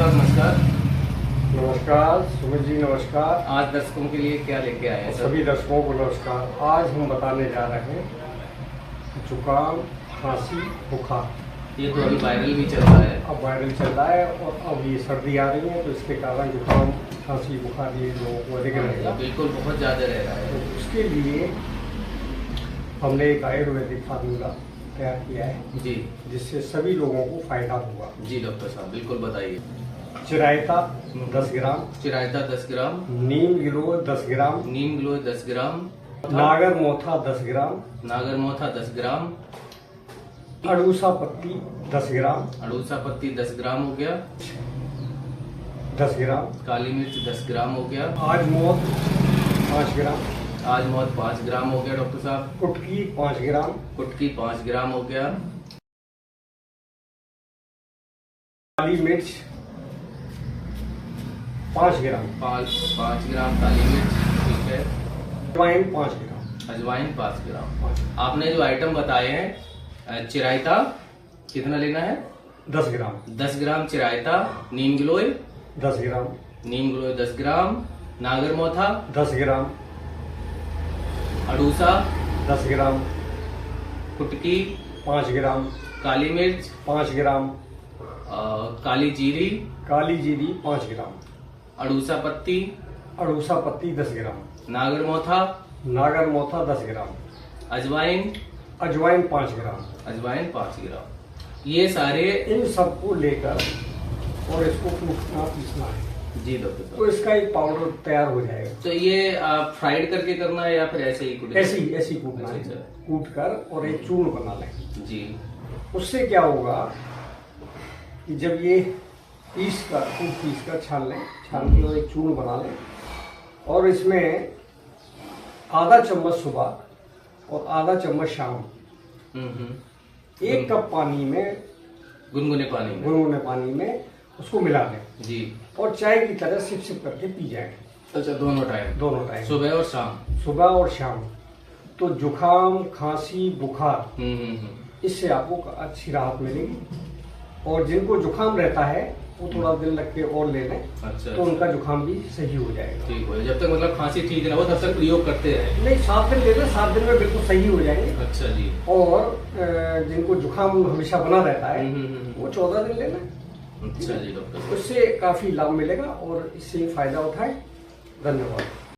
साहब नमस्कार। नमस्कार सुमित जी, नमस्कार। आज दर्शकों के लिए क्या लेके आए हैं सर? सभी दर्शकों को नमस्कार। आज हम बताने जा रहे हैं जुकाम, खांसी, बुखार। ये तो अभी वायरल भी चल रहा है। अब वायरल चल रहा है और अब ये सर्दी आ रही है, तो इसके कारण जुकाम, खांसी, बुखार ये लोगों को अधिक रहेगा। बिल्कुल बहुत ज़्यादा रह रहा है। तो उसके लिए हमने एक आयुर्वेदिक फार्मूला तैयार किया है जी जिससे सभी लोगों को फायदा होगा। जी डॉक्टर साहब बिल्कुल बताइए। चिरायता 10 ग्राम, चिरायता 10 ग्राम, नीम गिलोय 10 ग्राम, नीम गिलोय 10 ग्राम, नागर मोथा 10 ग्राम, नागर मोथा 10 ग्राम, अड़ूसा पत्ती 10 ग्राम, अड़ूसा पत्ती 10 ग्राम हो गया, 10 ग्राम, काली मिर्च 10 ग्राम हो गया, आज मौत 5 ग्राम, आज मौत 5 ग्राम हो गया डॉक्टर साहब, कुटकी 5 ग्राम, कुटकी 5 ग्राम हो गया, काली मिर्च 5 ग्राम, 5 ग्राम काली मिर्च, ठीक है, अजवाइन 5 ग्राम, अजवाइन 5 ग्राम। आपने जो आइटम बताए हैं, चिरायता कितना लेना है? 10 ग्राम, 10 ग्राम चिरायता, नीम गिलोय 10 ग्राम, 10 ग्राम, नागर मोथा 10 ग्राम, अड़ूसा 10 ग्राम, कुटकी 5 ग्राम, काली मिर्च 5 ग्राम, काली जीरी, काली जीरी 5 ग्राम, अड़ूसा पत्ती, अड़ूसा पत्ती 10 ग्राम, नागर मोथा, नागर मोथा 10 ग्राम, अजवाइन, अजवाइन 5 ग्राम। अजवाइन 5 ग्राम। ये सारे इन सबको लेकर और इसको कूटना पीसना है, जी डॉक्टर साहब। तो इसका एक पाउडर तैयार हो जाएगा। तो ये आप फ्राइड करके करना है या फिर ऐसे ही कूटना है? ऐसी कूटना है, अच्छा। कूट कर और एक चूर्ण बना लें। जी उससे क्या होगा कि जब ये पीस कर छान के और एक चूर्ण बना लें और इसमें आधा चम्मच सुबह और आधा चम्मच शाम एक कप पानी में, गुनगुने पानी में उसको मिला लें जी। और चाय की तरह सिप सिप करके पी जाए। अच्छा, दोनों टाइम सुबह और शाम? सुबह और शाम। तो जुकाम, खांसी, बुखार इससे आपको अच्छी राहत मिलेगी। और जिनको जुकाम रहता है वो थोड़ा दिन लग के और ले लें। अच्छा, तो उनका जुकाम भी सही हो जाएगा। ठीक हो, जब तक मतलब खांसी ठीक ना हो तब तक प्रयोग करते रहे। नहीं, 7 दिन ले लें, 7 दिन में बिल्कुल सही हो जाएंगे। अच्छा जी। और जिनको जुकाम हमेशा बना रहता है वो 14 दिन ले लें। अच्छा जी डॉक्टर। उससे काफी लाभ मिलेगा और इससे फायदा उठाएं। धन्यवाद।